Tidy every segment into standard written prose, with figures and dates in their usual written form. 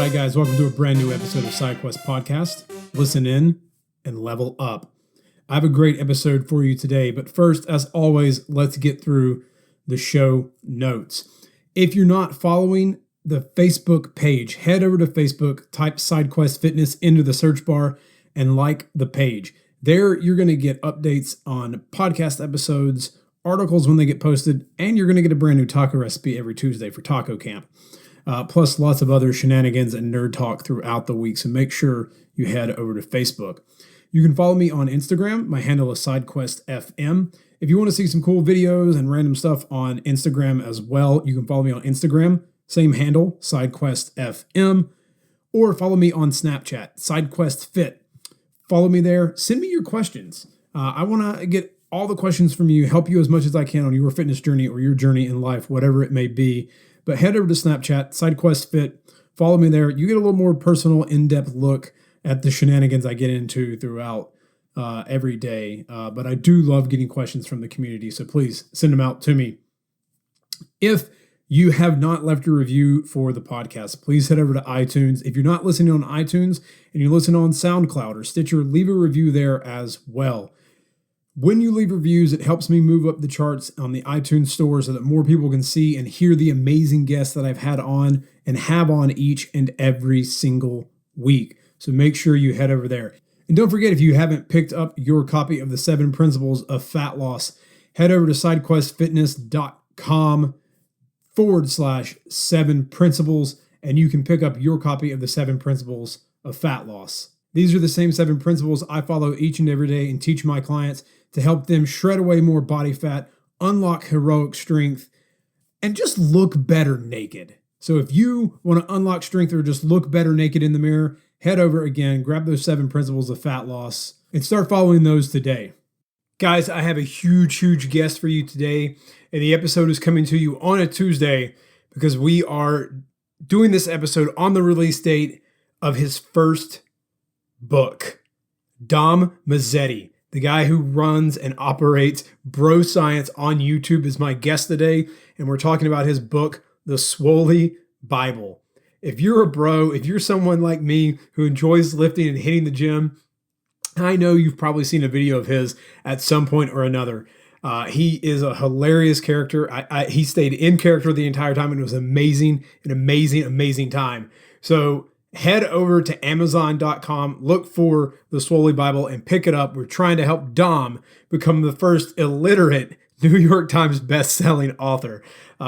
right, guys, welcome to a brand new episode of SideQuest Podcast. Listen in and level up. I have a great episode for you today, but first, as always, let's get through the show notes. If you're not following the Facebook page, head over to Facebook, type SideQuest Fitness into the search bar, and like the page. There, you're going to get updates on podcast episodes, articles when they get posted, and you're going to get a brand new taco recipe every Tuesday for taco camp. Plus lots of other shenanigans and nerd talk throughout the week, so make sure you head over to Facebook. You can follow me on Instagram. My handle is SideQuestFM. If you want to see some cool videos and random stuff on Instagram as well, you can follow me on Instagram, same handle, SideQuestFM, or follow me on Snapchat, SideQuestFit. Follow me there. Send me your questions. I want to get all the questions from you, help you as much as I can on your fitness journey or your journey in life, whatever it may be. But head over to Snapchat, SideQuestFit. Follow me there. You get a little more personal, in-depth look at the shenanigans I get into throughout every day. But I do love getting questions from the community, so please send them out to me. If you have not left a review for the podcast, please head over to iTunes. If you're not listening on iTunes and you listen on SoundCloud or Stitcher, leave a review there as well. When you leave reviews, it helps me move up the charts on the iTunes store so that more people can see and hear the amazing guests that I've had on and have on each and every single week. So make sure you head over there. And don't forget, if you haven't picked up your copy of the 7 Principles of Fat Loss, head over to sidequestfitness.com/7 principles, and you can pick up your copy of the 7 Principles of Fat Loss. These are the same 7 principles I follow each and every day and teach my clients to help them shred away more body fat, unlock heroic strength, and just look better naked. So if you want to unlock strength or just look better naked in the mirror, head over again, grab those 7 principles of fat loss, and start following those today. Guys, I have a huge guest for you today, and the episode is coming to you on a Tuesday because we are doing this episode on the release date of his first book. Dom Mazzetti, the guy who runs and operates BroScience on YouTube, is my guest today, and we're talking about his book, The Swoly Bible. If you're a bro, if you're someone like me who enjoys lifting and hitting the gym, I know you've probably seen a video of his at some point or another. He is a hilarious character. He stayed in character the entire time, and it was an amazing time. So head over to Amazon.com, look for the Swoly Bible, and pick it up. We're trying to help Dom become the first illiterate New York Times best-selling author.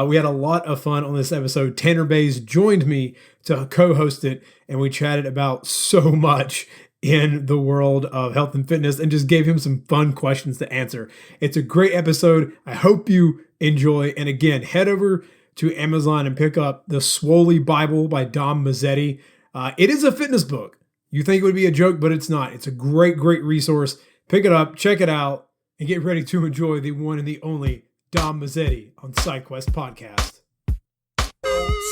We had a lot of fun on this episode. Tanner Bays joined me to co-host it, and we chatted about so much in the world of health and fitness and just gave him some fun questions to answer. It's a great episode. I hope you enjoy. And again, head over to Amazon and pick up the Swoly Bible by Dom Mazzetti. It is a fitness book. You think it would be a joke, but it's not. It's a great resource. Pick it up, check it out, and get ready to enjoy the one and the only Dom Mazzetti on SideQuest Podcast.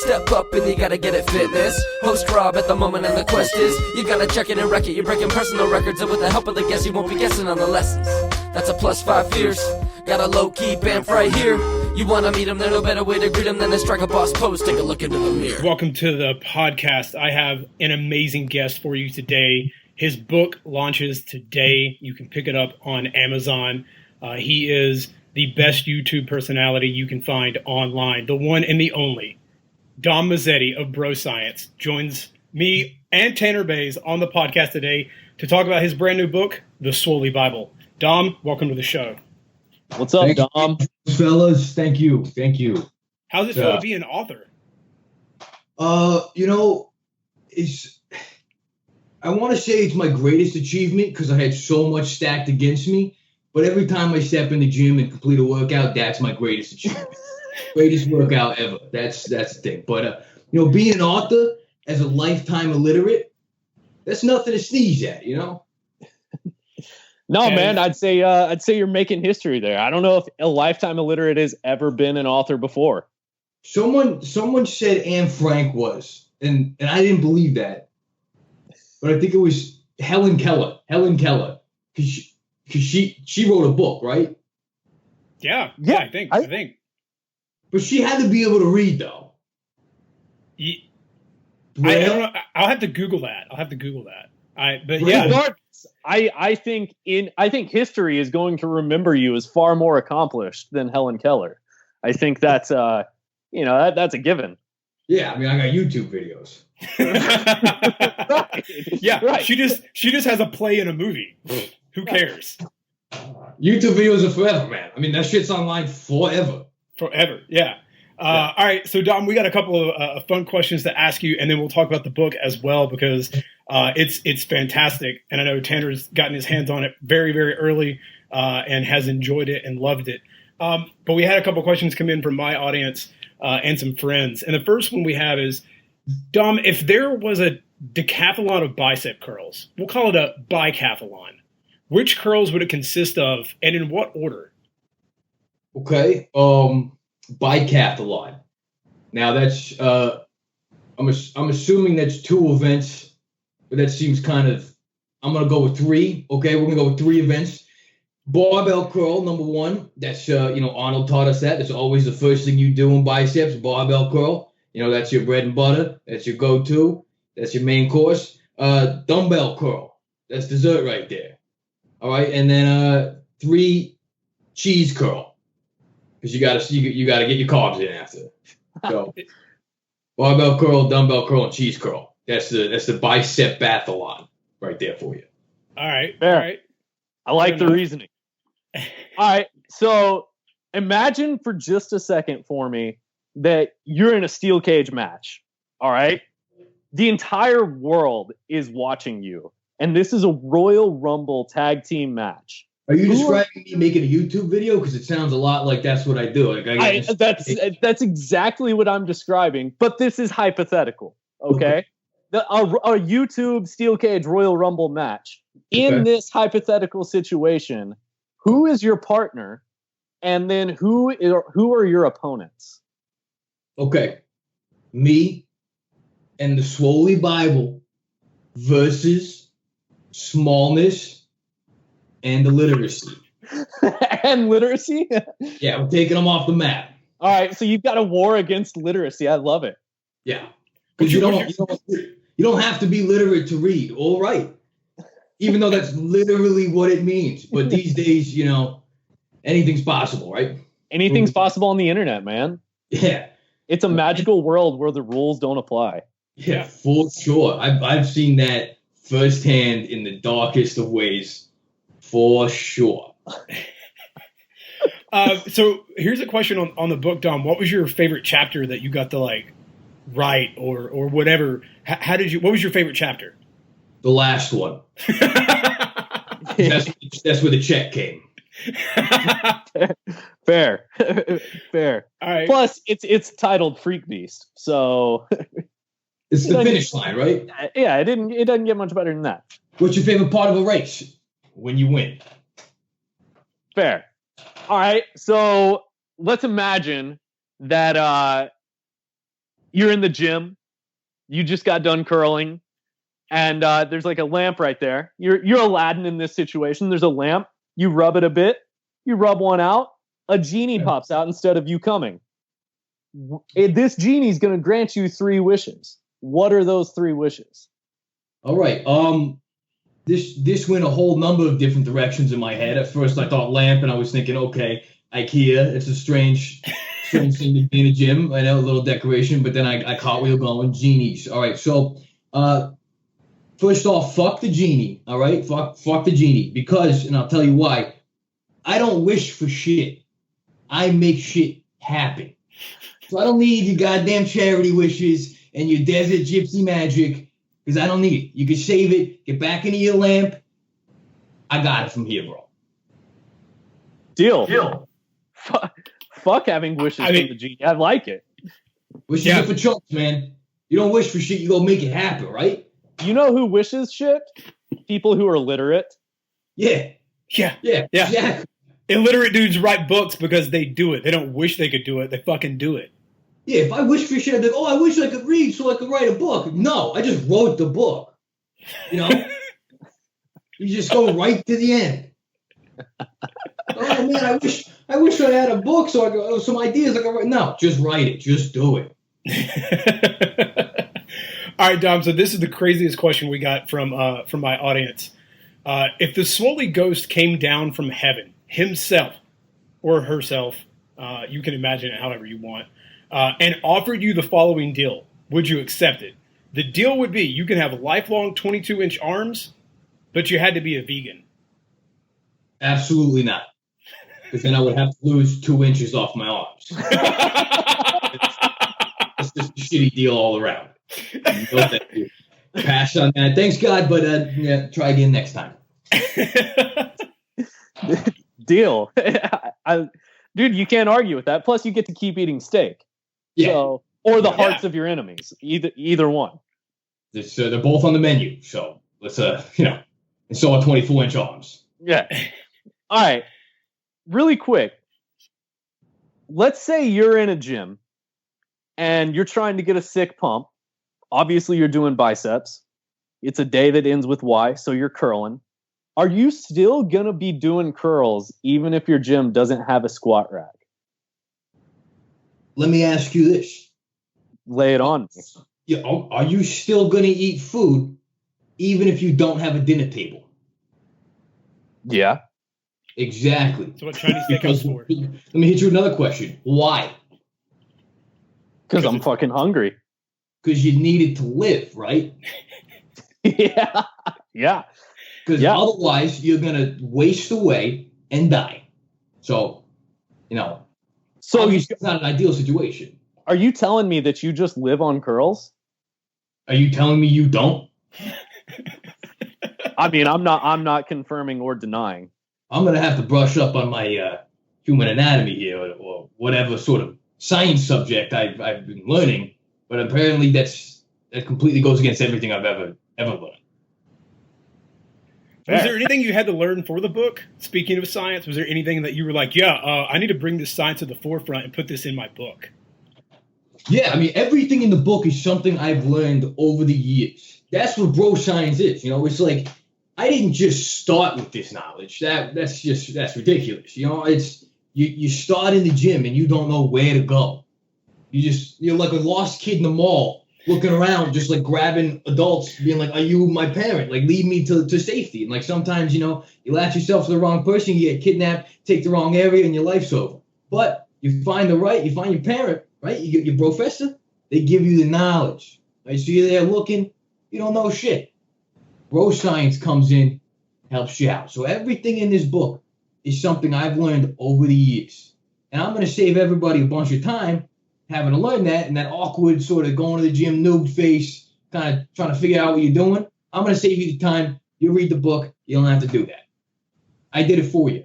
Step up and you gotta get it fitness. Host Rob at the moment and the quest is you gotta check it and wreck it. You're breaking personal records, and with the help of the guests you won't be guessing on the lessons. That's a +5 fierce. Got a low-key bamf right here. You wanna meet him, there's no better way to greet him than to strike a boss pose. Take a look into the mirror. Welcome to the podcast. I have an amazing guest for you today. His book launches today. You can pick it up on Amazon. He is the best YouTube personality you can find online. The one and the only. Dom Mazzetti of BroScience joins me and Tanner Bays on the podcast today to talk about his brand new book, The Swoly Bible. Dom, welcome to the show. What's up, Dom? Fellas, thank you. How's it feel to be an author? I want to say it's my greatest achievement because I had so much stacked against me. But every time I step in the gym and complete a workout, that's my greatest achievement. Greatest workout ever. That's the thing. But being an author as a lifetime illiterate, that's nothing to sneeze at, No, man, I'd say you're making history there. I don't know if a lifetime illiterate has ever been an author before. Someone said Anne Frank was, and I didn't believe that. But I think it was Helen Keller, because she wrote a book, right? Yeah, I think. But she had to be able to read, though. I don't know. I'll have to Google that. But yeah, regardless, I think history is going to remember you as far more accomplished than Helen Keller. I think that's that's a given. Yeah, I mean, I got YouTube videos. Right. Yeah, right. She just has a play in a movie. Who cares? YouTube videos are forever, man. I mean, that shit's online forever. Forever, yeah. All right, so Dom, we got a couple of fun questions to ask you, and then we'll talk about the book as well because it's fantastic, and I know Tanner's gotten his hands on it very, very early and has enjoyed it and loved it. But we had a couple questions come in from my audience and some friends, and the first one we have is, Dom, if there was a decathlon of bicep curls, we'll call it a bicathlon, which curls would it consist of, and in what order? Okay, bicathlon. Now that's I'm assuming that's 2 events, but that seems kind of. I'm gonna go with 3. Okay, we're gonna go with 3 events. Barbell curl, number 1. That's Arnold taught us that. That's always the first thing you do in biceps. Barbell curl. That's your bread and butter. That's your go-to. That's your main course. Dumbbell curl. That's dessert right there. All right, and then 3 cheese curl, because you gotta get your carbs in after. So barbell curl, dumbbell curl, and cheese curl. That's the bicep bathalon right there for you. All right, fair. All right. I like the reasoning. All right, so imagine for just a second for me that you're in a steel cage match. All right, the entire world is watching you. And this is a Royal Rumble tag team match. Are you describing me making a YouTube video? Because it sounds a lot like that's what I do. Like that's exactly what I'm describing. But this is hypothetical, okay? A YouTube steel cage Royal Rumble match. In this hypothetical situation, who is your partner? And then who are your opponents? Okay. Me and the Swoly Bible versus smallness and illiteracy. And literacy? Yeah, we're taking them off the map. All right, so you've got a war against literacy. I love it. Yeah, because you don't have to be literate to read. All right, even though that's literally what it means. But these days, anything's possible, right? Anything's possible on the internet, man. Yeah, it's a magical world where the rules don't apply. Yeah, for sure. I've seen that firsthand in the darkest of ways, for sure. So here's a question on the book, Dom. What was your favorite chapter that you got to write or whatever? What was your favorite chapter? The last one. That's where the check came. Fair. All right. Plus, it's titled Freak Beast, so. It's the finish line, right? Yeah, it doesn't get much better than that. What's your favorite part of a race? When you win. Fair. All right, so let's imagine that you're in the gym. You just got done curling, and there's a lamp right there. You're Aladdin in this situation. There's a lamp. You rub it a bit. You rub one out. A genie pops out instead of you coming. This genie's going to grant you 3 wishes. What are those 3 wishes? All right. This went a whole number of different directions in my head. At first, I thought lamp, and I was thinking, okay, IKEA. It's a strange thing to be in a gym. I know, a little decoration, but then I cartwheel going genies. All right. So, first off, fuck the genie. All right, fuck the genie, because, and I'll tell you why. I don't wish for shit. I make shit happen. So I don't need your goddamn charity wishes and your desert gypsy magic, because I don't need it. You can save it, get back into your lamp. I got it from here, bro. Deal. Fuck having wishes from the genie. I like it. Wishes are for chumps, man. You don't wish for shit, you go make it happen, right? You know who wishes shit? People who are literate. Yeah. Exactly. Illiterate dudes write books because they do it. They don't wish they could do it. They fucking do it. Yeah, if I wish for shit, I'd be like, I wish I could read so I could write a book. No, I just wrote the book. You just go right to the end. Oh man, I wish I had a book so I could, some ideas I could write. No, just write it. Just do it. All right, Dom. So this is the craziest question we got from my audience. If the Swoly ghost came down from heaven himself or herself, you can imagine it however you want, and offered you the following deal, would you accept it? The deal would be you can have lifelong 22-inch arms, but you had to be a vegan. Absolutely not. Because then I would have to lose 2 inches off my arms. It's just a shitty deal all around. No, thank you. Pass on that. Thanks, God, but try again next time. Deal. Dude, you can't argue with that. Plus, you get to keep eating steak. Yeah. So, or the hearts of your enemies. Either one. They're both on the menu. So let's, and so are 24-inch arms. Yeah. All right. Really quick. Let's say you're in a gym and you're trying to get a sick pump. Obviously, you're doing biceps. It's a day that ends with Y, so you're curling. Are you still going to be doing curls even if your gym doesn't have a squat rack? Let me ask you this. Lay it on me. Yeah, are you still going to eat food even if you don't have a dinner table? Yeah. Exactly. That's what Chinese steakhouse for. Let me hit you with another question. Why? Because I'm fucking hungry. Because you needed to live, right? Yeah. Yeah. Because otherwise you're going to waste away and die. So, So obviously it's not an ideal situation. Are you telling me that you just live on curls? Are you telling me you don't? I mean, I'm not confirming or denying. I'm going to have to brush up on my human anatomy here or whatever sort of science subject I've been learning. But apparently that completely goes against everything I've ever learned. Was there anything you had to learn for the book? Speaking of science, was there anything that you were like, I need to bring this science to the forefront and put this in my book? Yeah, I mean, everything in the book is something I've learned over the years. That's what BroScience is. It's like, I didn't just start with this knowledge. That's ridiculous. It's you start in the gym and you don't know where to go. You're like a lost kid in the mall looking around, just like grabbing adults, being like, are you my parent? Like, lead me to safety. And like sometimes, you latch yourself to the wrong person, you get kidnapped, take the wrong area, and your life's over. But you find your parent, right? You get your Brofessor, they give you the knowledge. Right? So you're there looking, you don't know shit. BroScience comes in, helps you out. So everything in this book is something I've learned over the years. And I'm going to save everybody a bunch of time having to learn that, and that awkward sort of going to the gym noob face, kind of trying to figure out what you're doing. I'm going to save you the time. You read the book. You don't have to do that. I did it for you.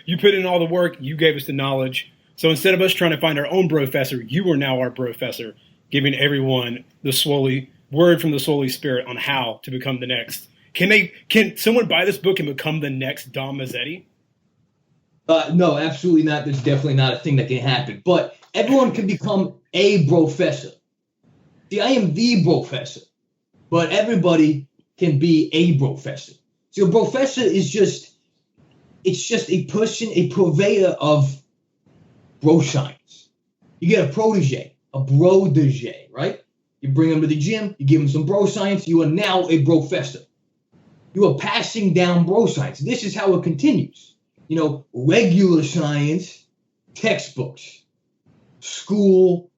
You put in all the work. You gave us the knowledge. So instead of us trying to find our own Brofessor, you are now our Brofessor, giving everyone the Swoly word from the Swoly Spirit on how to become the next. Can someone buy this book and become the next Dom Mazzetti? No, absolutely not. There's definitely not a thing that can happen. But everyone can become a Brofessor. See, I am the Brofessor, but everybody can be a Brofessor. So a Brofessor is just a person, a purveyor of BroScience. You get a protege, a brodege, right? You bring them to the gym, you give them some BroScience, you are now a Brofessor. You are passing down BroScience. This is how it continues. Regular science, textbooks, school,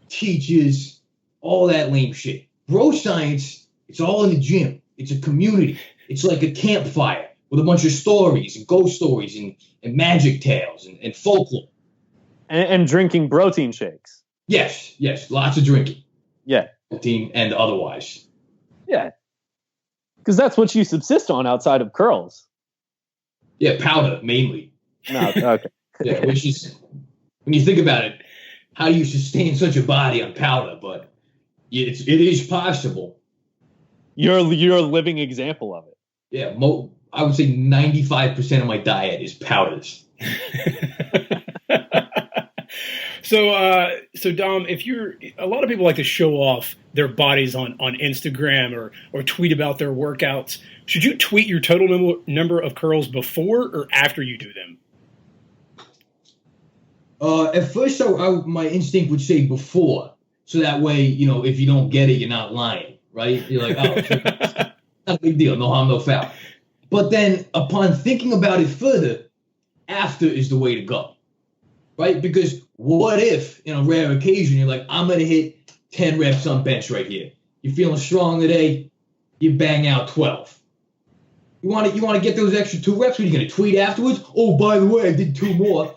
teachers, all that lame shit. BroScience, it's all in the gym. It's a community. It's like a campfire with a bunch of stories and ghost stories and magic tales and folklore. And drinking protein shakes. Yes, lots of drinking. Yeah. Protein and otherwise. Yeah. Because that's what you subsist on outside of curls. Yeah, powder, mainly. No, okay. Yeah, which is, when you think about it, how do you sustain such a body on powder? But it is possible. You're a living example of it. Yeah, I would say 95% of my diet is powders. So Dom, a lot of people like to show off their bodies on Instagram or tweet about their workouts. Should you tweet your total number of curls before or after you do them? At first, my instinct would say before. So that way, if you don't get it, you're not lying, right? You're like, oh, not a big deal, no harm, no foul. But then upon thinking about it further, after is the way to go, right? Because what if, in a rare occasion, you're like, I'm going to hit 10 reps on bench right here. You're feeling strong today, you bang out 12. You want to get those extra 2 reps? What are you going to tweet afterwards? Oh, by the way, I did 2 more.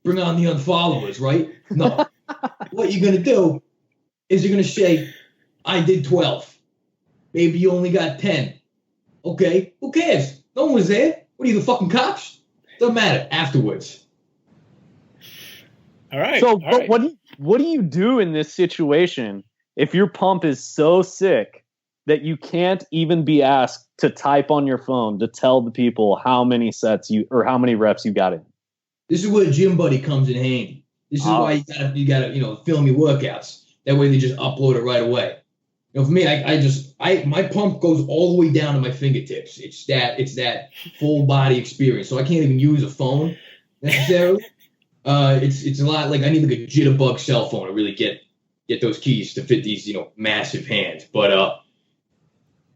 Bring on the unfollowers, right? No. What you're going to do is you're going to say, I did 12. Maybe you only got 10. Okay, who cares? No one was there. What are you, the fucking cops? Doesn't matter. Afterwards. All right. So, but what do you do in this situation if your pump is so sick that you can't even be asked to type on your phone to tell the people how many sets or how many reps you got in? This is where Gym Buddy comes in handy. This is why you gotta film your workouts. That way they just upload it right away. For me, my pump goes all the way down to my fingertips. It's that full body experience. So I can't even use a phone necessarily. It's a lot like I need like a jitterbug cell phone to really get those keys to fit these massive hands. But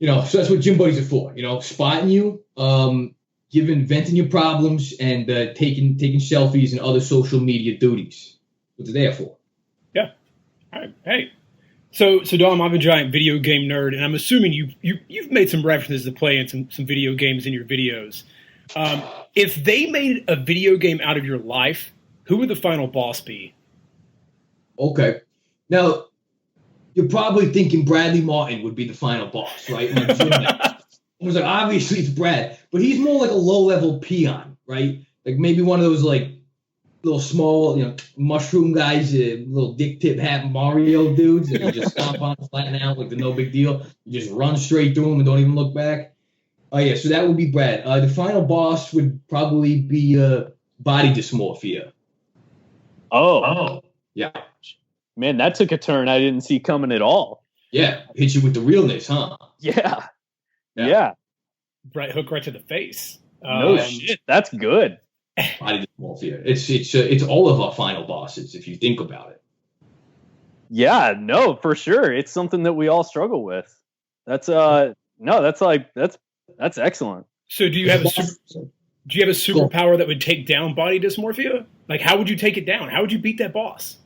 so that's what Gym Buddies are for. Spotting you, venting your problems, and taking selfies and other social media duties. What they're there for. Yeah. All right. Hey. So Dom, I'm a giant video game nerd, and I'm assuming you've made some references to playing some video games in your videos. If they made a video game out of your life, who would the final boss be? Okay. Now, you're probably thinking Bradley Martin would be the final boss, right? I was like, obviously it's Brad, but he's more like a low-level peon, right? Like maybe one of those like little small, mushroom guys, little dick tip hat Mario dudes that you just stomp on, flatten out like the no big deal. You just run straight through them and don't even look back. Oh yeah, so that would be Brad. The final boss would probably be body dysmorphia. Oh, yeah. Man, that took a turn I didn't see coming at all. Yeah, hit you with the realness, huh? Yeah. Right hook right to the face. No shit, that's good. Body dysmorphia. It's all of our final bosses if you think about it. Yeah, no, for sure. It's something that we all struggle with. That's that's excellent. So do you have a superpower that would take down body dysmorphia? Like how would you take it down? How would you beat that boss?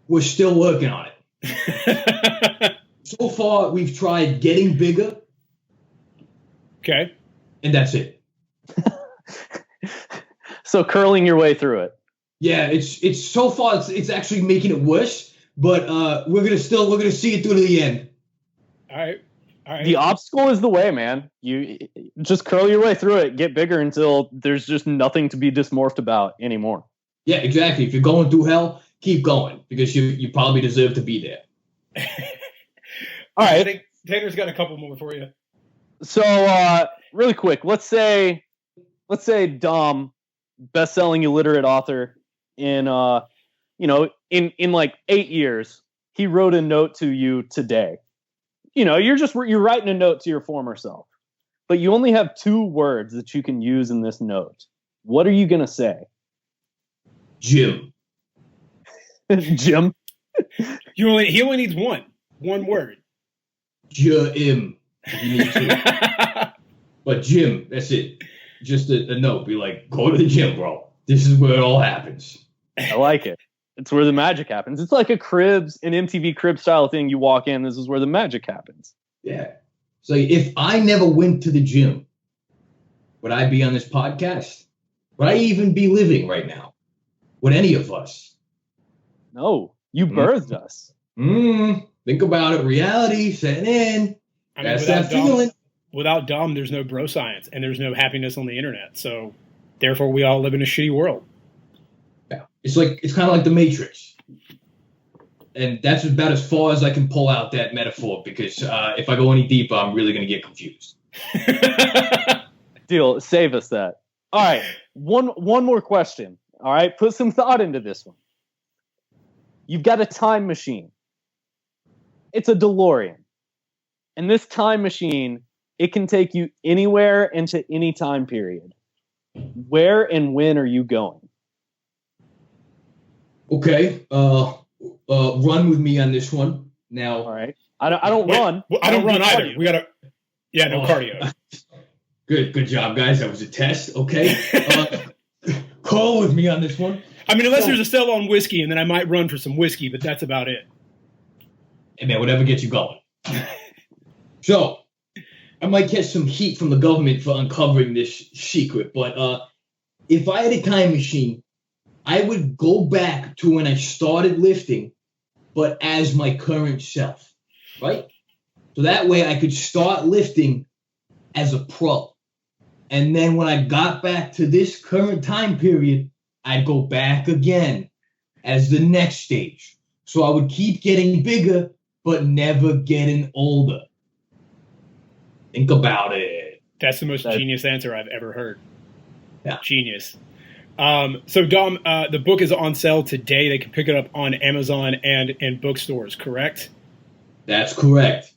We're still working on it. So far we've tried getting bigger. Okay. And that's it. So curling your way through it. Yeah, it's so far it's actually making it worse, but we're gonna see it through to the end. All right. The obstacle is the way, man. You just curl your way through it, get bigger until there's just nothing to be dysmorphed about anymore. Yeah, exactly. If you're going through hell, keep going because you probably deserve to be there. All right. I think Taylor's got a couple more for you. So really quick, let's say Dom, best-selling illiterate author, in like 8 years, he wrote a note to you today. You're writing a note to your former self, but you only have 2 words that you can use in this note. What are you gonna say? Jim. Jim. He only needs one word. Jim. You need 2. But Jim, that's it. Just a note. Be like, go to the gym, bro. This is where it all happens. I like it. It's where the magic happens. It's like an MTV Cribs style thing. You walk in, this is where the magic happens. Yeah. So if I never went to the gym, would I be on this podcast? Would I even be living right now? Would any of us? No, you birthed us. Think about it. Reality setting in. That's that feeling. Without Dom, there's no BroScience, and there's no happiness on the internet. So, therefore, we all live in a shitty world. Yeah, it's kind of like the Matrix, and that's about as far as I can pull out that metaphor. Because if I go any deeper, I'm really going to get confused. Deal. Save us that. All right, one more question. All right, put some thought into this one. You've got a time machine. It's a DeLorean, and this time machine, it can take you anywhere into any time period. Where and when are you going? Okay. run with me on this one. Now, All right. I don't run. Well, I don't run either. cardio. We gotta. Yeah, no cardio. good job, guys. That was a test. Okay. Call with me on this one. I mean, unless there's a sale on whiskey, and then I might run for some whiskey, but that's about it. Hey, man, whatever gets you going. So, I might catch some heat from the government for uncovering this secret, but if I had a time machine, I would go back to when I started lifting, but as my current self, right? So that way I could start lifting as a pro. And then when I got back to this current time period, I'd go back again as the next stage. So I would keep getting bigger, but never getting older. Think about it. That's the most genius answer I've ever heard. Yeah. Genius. So, Dom, the book is on sale today. They can pick it up on Amazon and in bookstores, correct? That's correct.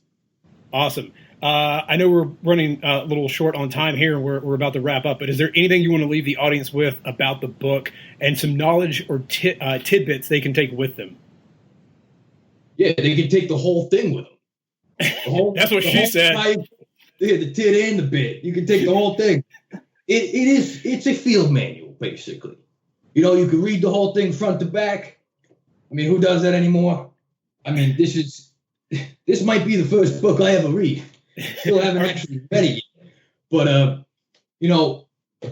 Awesome. I know we're running a little short on time here, and we're about to wrap up, but is there anything you want to leave the audience with about the book and some knowledge or tidbits they can take with them? Yeah, they can take the whole thing with them. That's what she said. The tit and the bit. You can take the whole thing. It's a field manual, basically. You know, you can read the whole thing front to back. I mean, who does that anymore? I mean, this might be the first book I ever read. Still haven't actually read it yet. But, you know,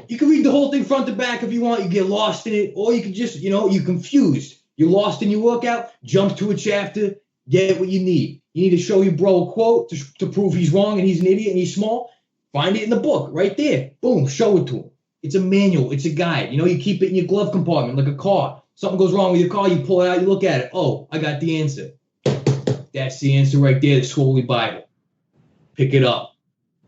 you can read the whole thing front to back if you want. You get lost in it, or you can just, you know, you're confused. You're lost in your workout, jump to a chapter, get what you need. You need to show your bro a quote to prove he's wrong and he's an idiot and he's small. Find it in the book right there. Boom, show it to him. It's a manual. It's a guide. You know, you keep it in your glove compartment like a car. Something goes wrong with your car, you pull it out, you look at it. Oh, I got the answer. That's the answer right there, the Swoly Bible. Pick it up.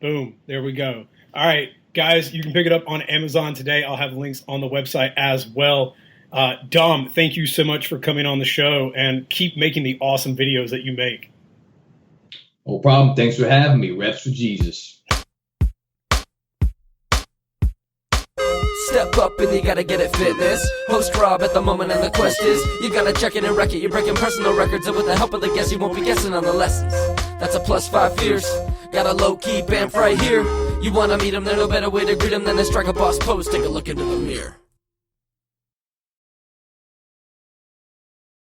Boom. There we go. All right, guys, you can pick it up on Amazon today. I'll have links on the website as well. Dom, thank you so much for coming on the show, and keep making the awesome videos that you make. No problem. Thanks for having me. Reps for Jesus. Step up and you gotta get it fitness. Host Rob at the moment and the quest is you gotta check it and wreck it. You're breaking personal records, and with the help of the guest you won't be guessing on the lessons. That's a +5 fierce. Got a low-key bamf right here. You wanna meet him, there's no better way to greet him than to strike a boss pose. Take a look into the mirror.